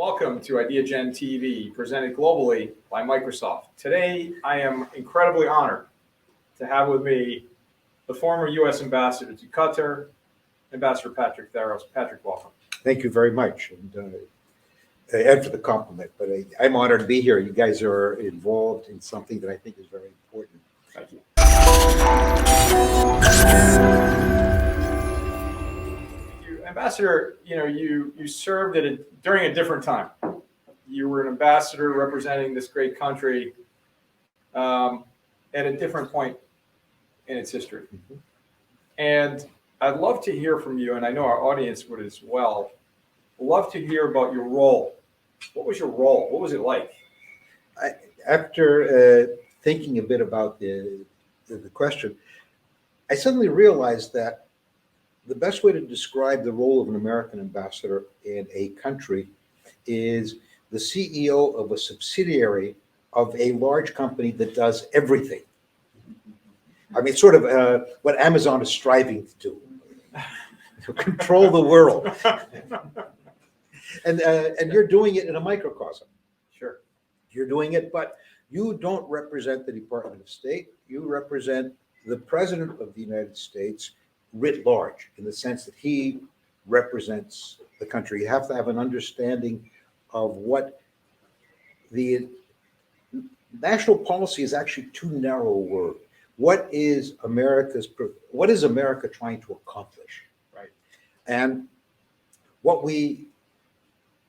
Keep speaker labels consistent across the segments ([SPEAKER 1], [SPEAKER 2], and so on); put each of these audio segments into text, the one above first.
[SPEAKER 1] Welcome to Ideagen TV, presented globally by Microsoft. Today, I am incredibly honored to have with me the former U.S. Ambassador to Qatar, Ambassador Patrick Theros. Patrick, welcome.
[SPEAKER 2] Thank you very much, and for the compliment. But I'm honored to be here. You guys are involved in something that I think is very important.
[SPEAKER 1] Thank you. Ambassador, you served during a different time. You were an ambassador representing this great country at a different point in its history.
[SPEAKER 2] Mm-hmm.
[SPEAKER 1] And I'd love to hear from you, and I know our audience would as well. Love to hear about your role. What was your role? What was it like?
[SPEAKER 2] After thinking a bit about the question, I suddenly realized that the best way to describe the role of an American ambassador in a country is the CEO of a subsidiary of a large company that does everything. I mean, sort of what Amazon is striving to do, to control the world. And you're doing it in a microcosm.
[SPEAKER 1] Sure.
[SPEAKER 2] You're doing it, but you don't represent the Department of State. You represent the President of the United States writ large, in the sense that he represents the country. You have to have an understanding of what the national policy is actually too narrow a word. What is America trying to accomplish, right? And what we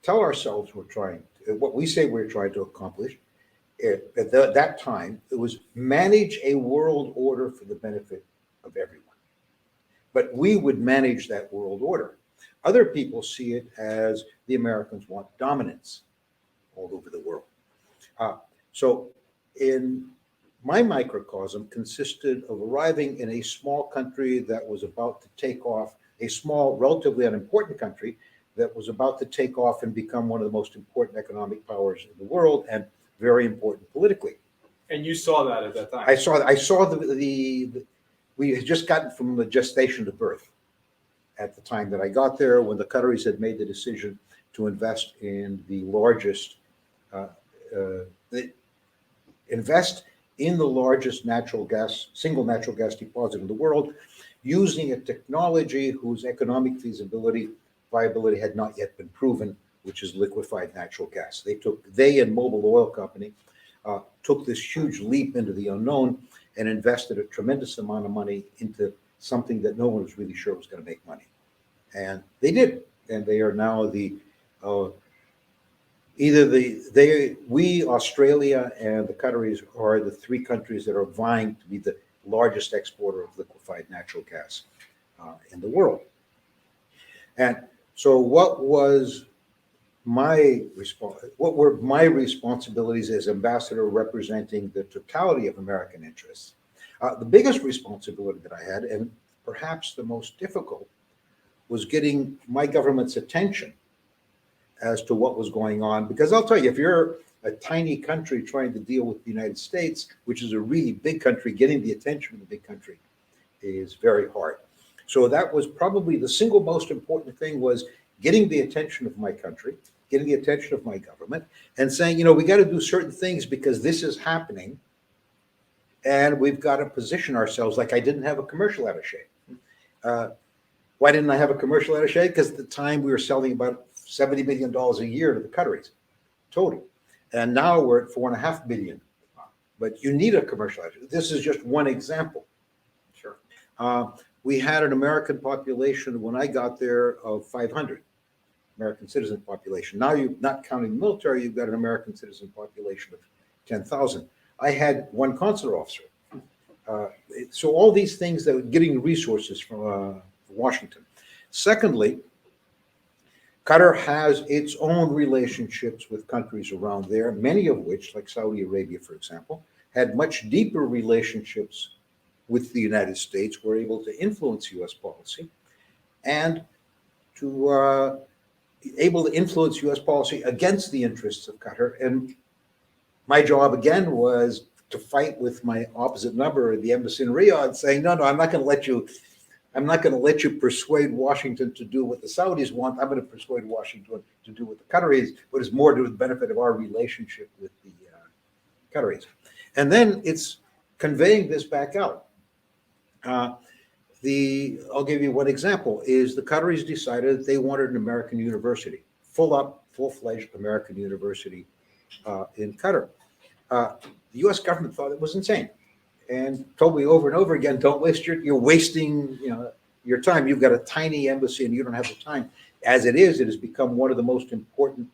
[SPEAKER 2] tell ourselves what we say we're trying to accomplish at that time, it was manage a world order for the benefit of everyone. But we would manage that world order. Other people see it as the Americans want dominance all over the world. So in my microcosm consisted of arriving in a small country that was about to take off, a small, relatively unimportant country that was about to take off and become one of the most important economic powers in the world and very important politically.
[SPEAKER 1] And you saw that at that time.
[SPEAKER 2] I saw we had just gotten from the gestation to birth at the time that I got there, when the Qataris had made the decision to invest in the largest single natural gas deposit in the world, using a technology whose economic viability had not yet been proven, which is liquefied natural gas. They and Mobil Oil Company took this huge leap into the unknown and invested a tremendous amount of money into something that no one was really sure was going to make money. And they did. And they are now Australia and the Qataris are the three countries that are vying to be the largest exporter of liquefied natural gas in the world. And so what were my responsibilities as ambassador representing the totality of American interests? The biggest responsibility that I had, and perhaps the most difficult, was getting my government's attention as to what was going on. Because I'll tell you, if you're a tiny country trying to deal with the United States, which is a really big country, getting the attention of the big country is very hard. So that was probably the single most important thing, was getting the attention of my country, getting the attention of my government, and saying, we got to do certain things because this is happening, and we've got to position ourselves. Like, I didn't have a commercial attaché. Why didn't I have a commercial attaché? Because at the time we were selling about $70 million a year to the Qataris, total. And now we're at $4.5 billion. But you need a commercial attaché. This is just one example.
[SPEAKER 1] Sure.
[SPEAKER 2] We had an American population when I got there of 500. American citizen population. Now, you're not counting the military, you've got an American citizen population of 10,000. I had one consular officer. So all these things that were getting resources from Washington. Secondly, Qatar has its own relationships with countries around there, many of which, like Saudi Arabia, for example, had much deeper relationships with the United States, were able to influence U.S. policy and to able to influence U.S. policy against the interests of Qatar. And my job, again, was to fight with my opposite number at the embassy in Riyadh, saying, no, I'm not going to let you I'm not going to let you persuade Washington to do what the Saudis want. I'm going to persuade Washington to do what the Qataris, what is more to the benefit of our relationship with the Qataris. And then it's conveying this back out. I'll give you one example, is the Qataris decided that they wanted an American university, full-fledged American university in Qatar. The U.S. government thought it was insane and told me over and over again, don't waste you're wasting your time. You've got a tiny embassy and you don't have the time. As it has become one of the most important,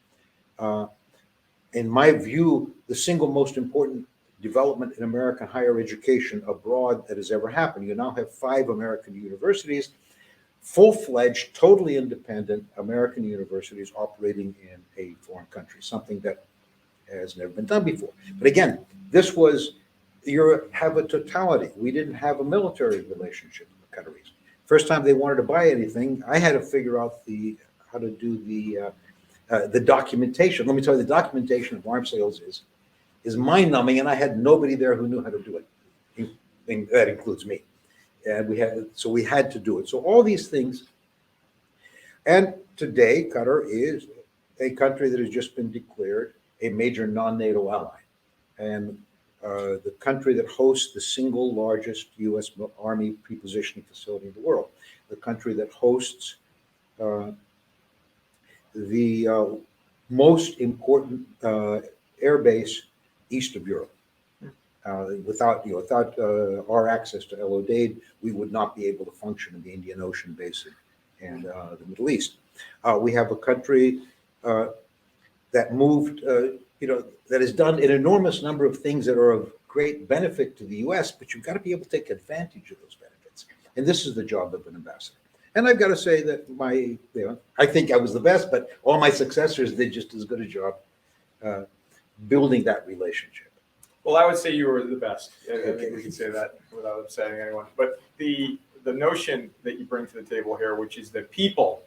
[SPEAKER 2] in my view, the single most important development in American higher education abroad that has ever happened. You now have 5 American universities, full-fledged, totally independent American universities operating in a foreign country, something that has never been done before. But again, this was, you have a totality. We didn't have a military relationship with the Qataris. First time they wanted to buy anything, I had to figure out how to do the documentation. Let me tell you, the documentation of arms sales is mind-numbing, and I had nobody there who knew how to do it. That includes me. And we had to do it. So all these things. And today, Qatar is a country that has just been declared a major non-NATO ally, and the country that hosts the single largest U.S. Army prepositioning facility in the world, the country that hosts the most important air base east of Europe. Without our access to El Udeid, we would not be able to function in the Indian Ocean basin and the Middle East. We have a country that moved, that has done an enormous number of things that are of great benefit to the U.S., but you've got to be able to take advantage of those benefits. And this is the job of an ambassador. And I've got to say that I think I was the best, but all my successors did just as good a job building that relationship.
[SPEAKER 1] Well, I would say you were the best. I think we can say that without upsetting anyone. But the notion that you bring to the table here, which is that people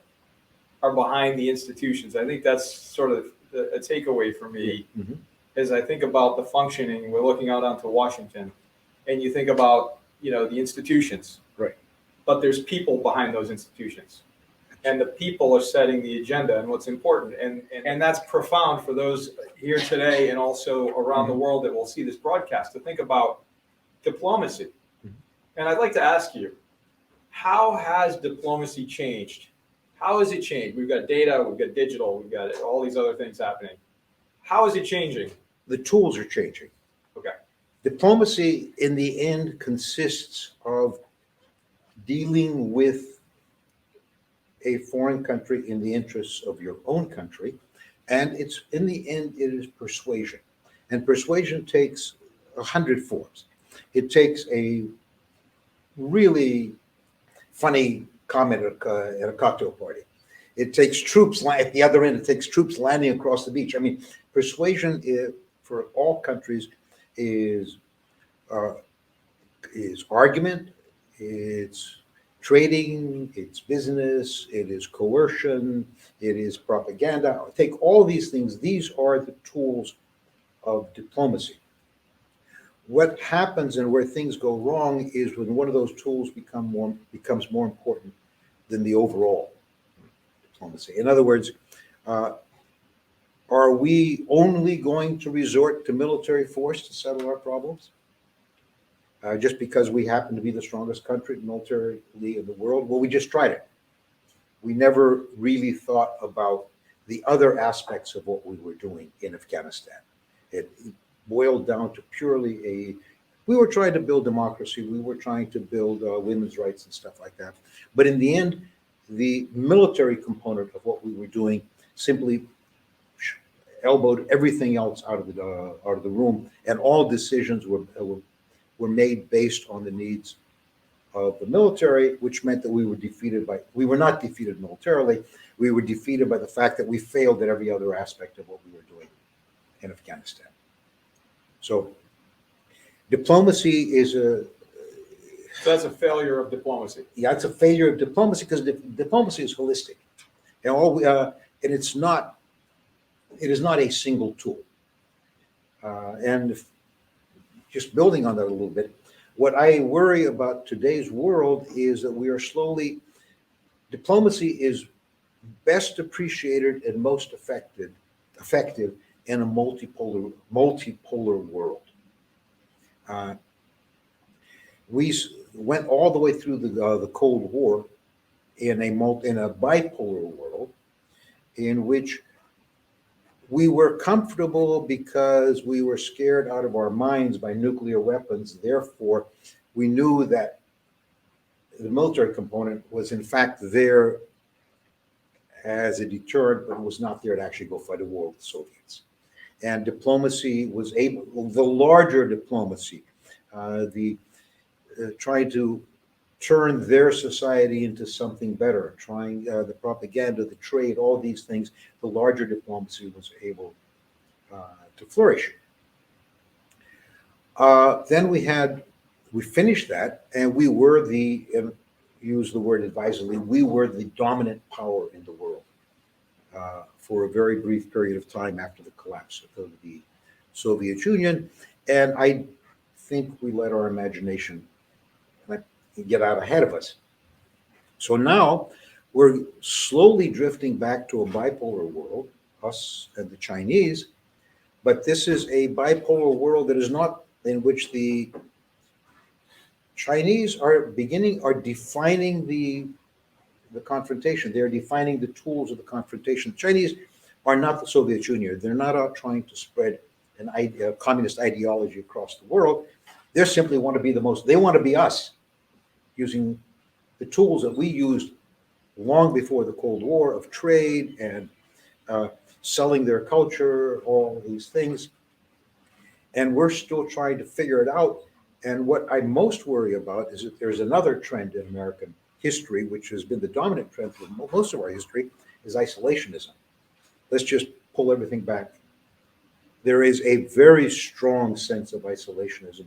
[SPEAKER 1] are behind the institutions, I think that's sort of a takeaway for me. Mm-hmm. As I think about the functioning, we're looking out onto Washington, and you think about the institutions,
[SPEAKER 2] right?
[SPEAKER 1] But there's people behind those institutions, and the people are setting the agenda and what's important, and that's profound for those here today and also around the world that will see this broadcast to think about diplomacy. Mm-hmm. And I'd like to ask you, how has diplomacy changed? How has it changed? We've got data, we've got digital, we've got all these other things happening. How is it changing?
[SPEAKER 2] The tools are changing.
[SPEAKER 1] Okay.
[SPEAKER 2] Diplomacy, in the end, consists of dealing with a foreign country in the interests of your own country. And it's, in the end, it is persuasion. And persuasion takes 100 forms. It takes a really funny comment at a cocktail party. It takes troops at the other end. It takes troops landing across the beach. I mean, persuasion for all countries is argument, it's trading, it's business, it is coercion, it is propaganda. Take all these things. These are the tools of diplomacy. What happens and where things go wrong is when one of those tools becomes more important than the overall diplomacy. In other words, are we only going to resort to military force to settle our problems? Just because we happen to be the strongest country militarily in the world? Well, we just tried it. We never really thought about the other aspects of what we were doing in Afghanistan. It boiled down to purely we were trying to build democracy. We were trying to build women's rights and stuff like that. But in the end, the military component of what we were doing simply elbowed everything else out of the room, and all decisions were made based on the needs of the military, which meant that we were not defeated militarily. We were defeated by the fact that we failed at every other aspect of what we were doing in Afghanistan. So diplomacy is
[SPEAKER 1] So that's a failure of diplomacy.
[SPEAKER 2] Yeah, it's a failure of diplomacy because diplomacy is holistic, and it is not a single tool. And just building on that a little bit, What I worry about today's world is that we are diplomacy is best appreciated and most effective in a multipolar world. Uh, we went all the way through the Cold War in a bipolar world in which we were comfortable because we were scared out of our minds by nuclear weapons. Therefore, we knew that the military component was in fact there as a deterrent, but was not there to actually go fight a war with the Soviets. And diplomacy was the larger diplomacy, trying to turn their society into something better, trying the propaganda, the trade, all these things, the larger diplomacy was able to flourish. Then we finished that, and we were use the word advisedly, we were the dominant power in the world for a very brief period of time after the collapse of the Soviet Union. And I think we let our imagination get out ahead of us. So now we're slowly drifting back to a bipolar world, us and the Chinese, but this is a bipolar world that is not in which the Chinese are defining the confrontation. They're defining the tools of the confrontation. The Chinese are not the Soviet Union. They're not out trying to spread a communist ideology across the world. They simply want to be they want to be us, using the tools that we used long before the Cold War of trade and selling their culture, all these things. And we're still trying to figure it out. And what I most worry about is that there's another trend in American history, which has been the dominant trend for most of our history, is isolationism. Let's just pull everything back. There is a very strong sense of isolationism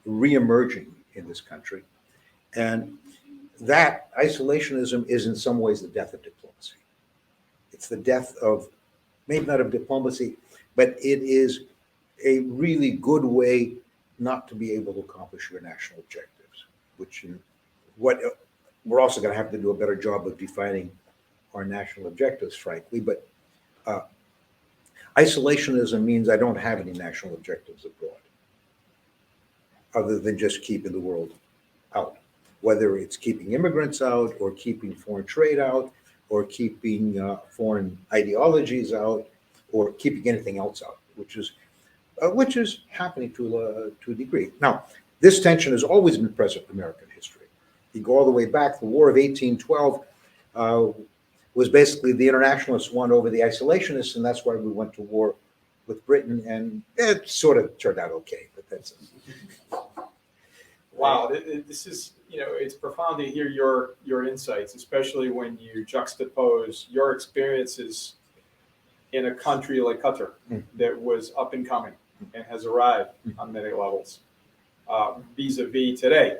[SPEAKER 2] reemerging in this country. And that isolationism is in some ways the death of diplomacy. It's the death of, maybe not of diplomacy, but it is a really good way not to be able to accomplish your national objectives, we're also going to have to do a better job of defining our national objectives, frankly. But isolationism means I don't have any national objectives abroad, other than just keeping the world out. Whether it's keeping immigrants out, or keeping foreign trade out, or keeping foreign ideologies out, or keeping anything else out, which is happening to a degree. Now, this tension has always been present in American history. You go all the way back, the War of 1812 was basically the internationalists won over the isolationists, and that's why we went to war with Britain, and it sort of turned out okay, but that's it.
[SPEAKER 1] Wow, this is, it's profound to hear your insights, especially when you juxtapose your experiences in a country like Qatar that was up and coming and has arrived on many levels, vis-a-vis today,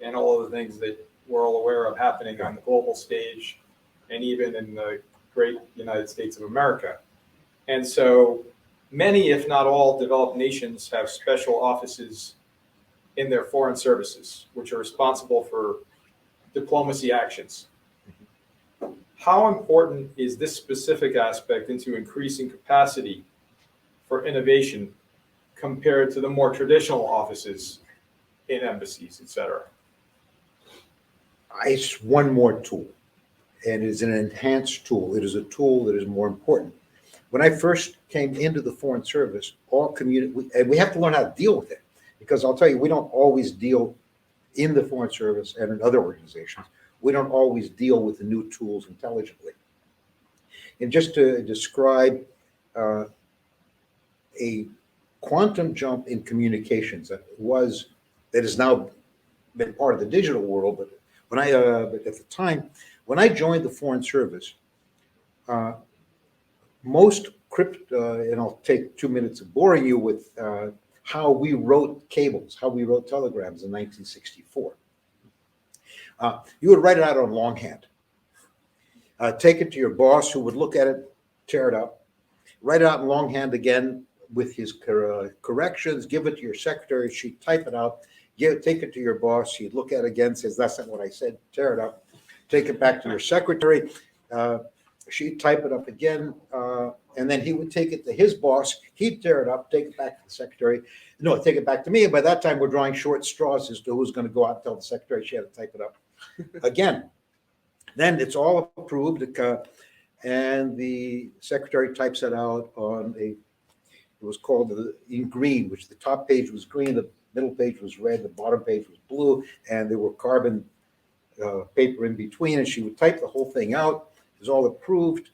[SPEAKER 1] and all of the things that we're all aware of happening on the global stage and even in the great United States of America. And so many, if not all, developed nations have special offices in their foreign services, which are responsible for diplomacy actions. How important is this specific aspect into increasing capacity for innovation compared to the more traditional offices in embassies, et cetera?
[SPEAKER 2] It's one more tool, and it is an enhanced tool. It is a tool that is more important. When I first came into the Foreign Service, and we have to learn how to deal with it, because I'll tell you, we don't always deal in the Foreign Service and in other organizations. We don't always deal with the new tools intelligently. And just to describe a quantum jump in communications that has now been part of the digital world, but at the time when I joined the Foreign Service, most and I'll take 2 minutes of boring you with how we wrote cables, how we wrote telegrams in 1964. You would write it out on longhand, take it to your boss, who would look at it, tear it up, write it out in longhand again with his corrections, give it to your secretary, she'd type it out, take it to your boss. He'd look at it again, says, "That's not what I said." Tear it up. Take it back to your secretary. She'd type it up again, and then he would take it to his boss. He'd tear it up, take it back to the secretary. No, take it back to me. And by that time, we're drawing short straws as to who's going to go out and tell the secretary she had to type it up again. Then it's all approved, and the secretary types it out on it was called in green, which the top page was green, the middle page was red, the bottom page was blue, and there were carbon paper in between, and she would type the whole thing out. It was all approved.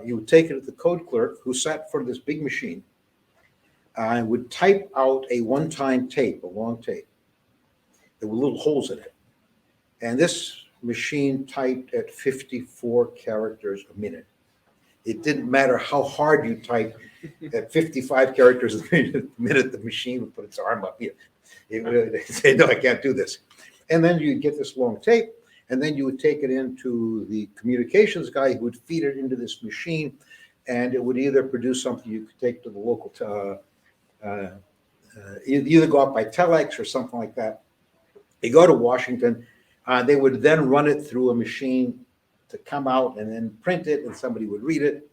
[SPEAKER 2] You would take it to the code clerk, who sat in front of this big machine, and would type out a one-time tape, a long tape. There were little holes in it. And this machine typed at 54 characters a minute. It didn't matter how hard you typed. At 55 characters a minute, the machine would put its arm up here. It would say, "No, I can't do this." And then you'd get this long tape, and then you would take it into the communications guy, who would feed it into this machine, and it would either produce something you could take to the local, either go out by telex or something like that. You go to Washington, they would then run it through a machine to come out and then print it, and somebody would read it.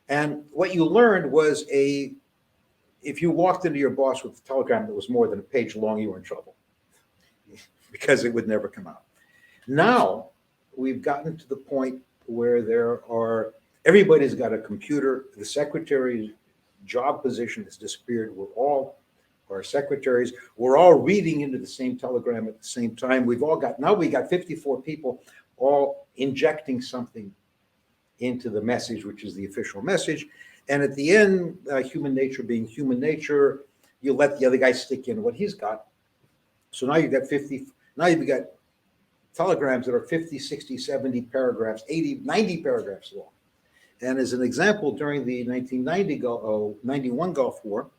[SPEAKER 2] And what you learned was if you walked into your boss with a telegram that was more than a page long, you were in trouble because it would never come out. Now we've gotten to the point where everybody's got a computer. The secretary's job position has disappeared. Our secretaries, we're all reading into the same telegram at the same time. We got 54 people all injecting something into the message, which is the official message. And at the end, human nature being human nature, you let the other guy stick in what he's got. So now you've got telegrams that are 50, 60, 70 paragraphs, 80, 90 paragraphs long. And as an example, during the 1991 Gulf War,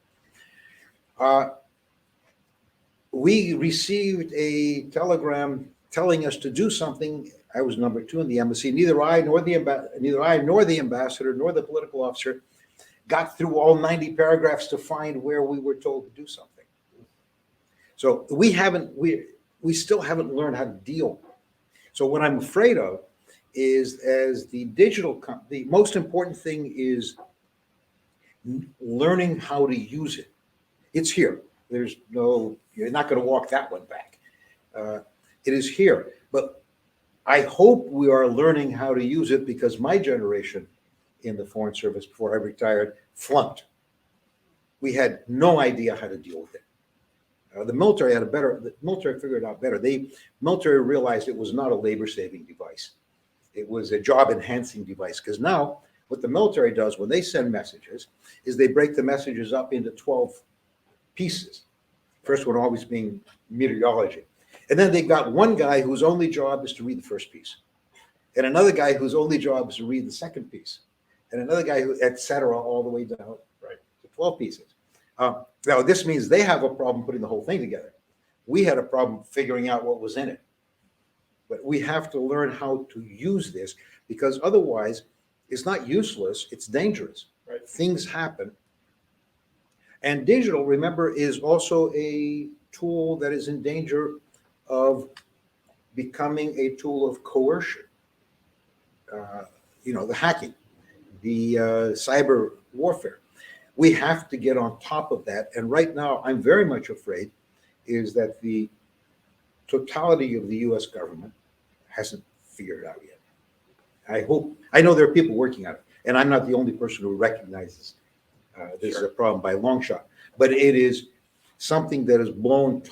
[SPEAKER 2] we received a telegram telling us to do something. I was number 2 in the embassy. Neither I nor the ambassador nor the political officer got through all 90 paragraphs to find where we were told to do something. So we still haven't learned how to deal. So what I'm afraid of is, as the the most important thing is learning how to use it. It's here. You're not going to walk that one back. It is here. But I hope we are learning how to use it, because my generation in the Foreign Service, before I retired, flunked. We had no idea how to deal with it. The military figured it out better. The military realized it was not a labor-saving device. It was a job-enhancing device, because now what the military does when they send messages is they break the messages up into 12 pieces. First one always being meteorology. And then they've got one guy whose only job is to read the first piece, and another guy whose only job is to read the second piece, and another guy who, et cetera, all the way down to 12 pieces. Now, this means they have a problem putting the whole thing together. We had a problem figuring out what was in it. But we have to learn how to use this, because otherwise it's not useless, it's dangerous.
[SPEAKER 1] Right.
[SPEAKER 2] Things happen. And digital, remember, is also a tool that is in danger of becoming a tool of coercion. The hacking, the cyber warfare. We have to get on top of that. And right now, I'm very much afraid is that the totality of the U.S. government hasn't figured it out yet. I know there are people working on it, and I'm not the only person who recognizes this is a problem by a long shot, but it is something that is blown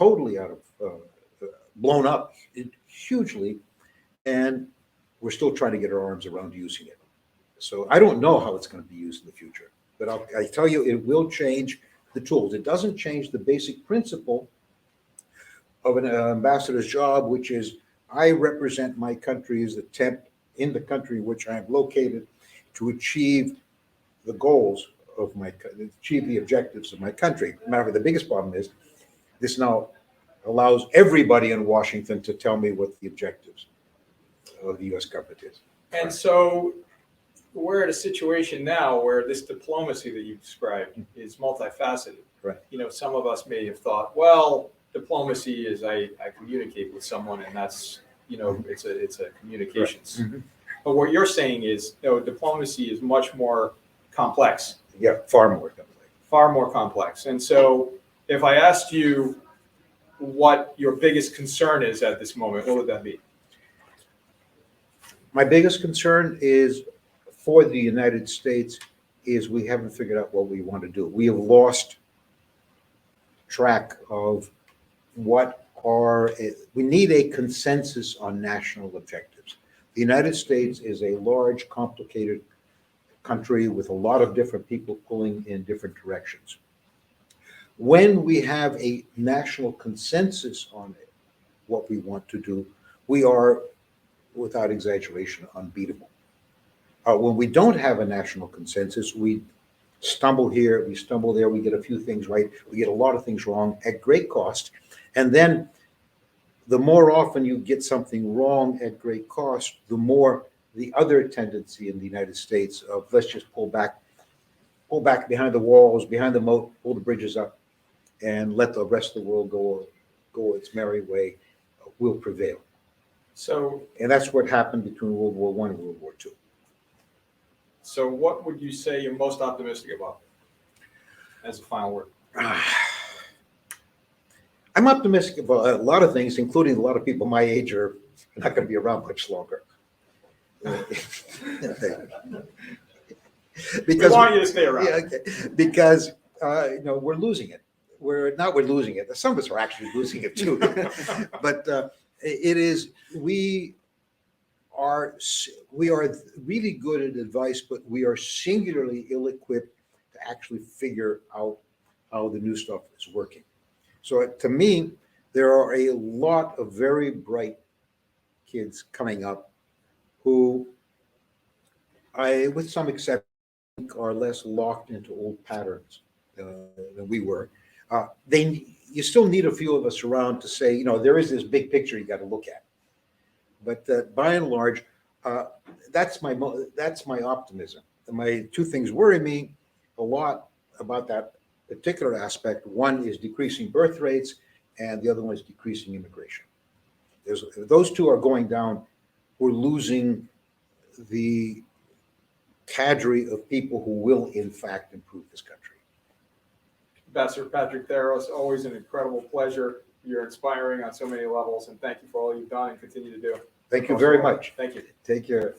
[SPEAKER 2] up hugely, and we're still trying to get our arms around using it. So I don't know how it's going to be used in the future, but I tell you, it will change the tools. It doesn't change the basic principle of an ambassador's job, which is I represent my country's attempt in the country in which I am located to achieve the goals of achieve the objectives of my country. Matter of fact, the biggest problem is this now allows everybody in Washington to tell me what the objectives of the U.S. government is.
[SPEAKER 1] And so we're at a situation now where this diplomacy that you described is multifaceted.
[SPEAKER 2] Right.
[SPEAKER 1] Some of us may have thought, well, diplomacy is I communicate with someone, and that's, it's a communications.
[SPEAKER 2] Mhm.
[SPEAKER 1] But what you're saying is, diplomacy is much more complex,
[SPEAKER 2] Yeah, far more complex.
[SPEAKER 1] far more complex. And so if I asked you what your biggest concern is at this moment, what would that be?
[SPEAKER 2] My biggest concern is for the United States is we haven't figured out what we want to do. We have lost track of we need a consensus on national objectives. The United States is a large, complicated country with a lot of different people pulling in different directions. When we have a national consensus on what we want to do, we are, without exaggeration, unbeatable. When we don't have a national consensus, we stumble here, we stumble there, we get a few things right, we get a lot of things wrong at great cost. And then the more often you get something wrong at great cost, the more the other tendency in the United States of let's just pull back behind the walls, behind the moat, pull the bridges up, and let the rest of the world go its merry way will prevail.
[SPEAKER 1] So,
[SPEAKER 2] And that's what happened between World War I and World War II.
[SPEAKER 1] so what would you say you're most optimistic about as a final word?
[SPEAKER 2] I'm optimistic about a lot of things, including a lot of people my age are not going to be around much longer.
[SPEAKER 1] We want you to stay around.
[SPEAKER 2] Yeah, okay. Because we're losing it. We're losing it. Some of us are actually losing it too. But we are really good at advice, but we are singularly ill-equipped to actually figure out how the new stuff is working. So to me, there are a lot of very bright kids coming up who with some exception, are less locked into old patterns than we were. You still need a few of us around to say, there is this big picture you got to look at. But by and large, that's my optimism. My two things worry me a lot about that particular aspect. One is decreasing birth rates, and the other one is decreasing immigration. Those two are going down. We're losing the cadre of people who will, in fact, improve this country.
[SPEAKER 1] Ambassador Patrick Theros, always an incredible pleasure. You're inspiring on so many levels, and thank you for all you've done and continue to do.
[SPEAKER 2] Thank you very much.
[SPEAKER 1] Thank you.
[SPEAKER 2] Take care.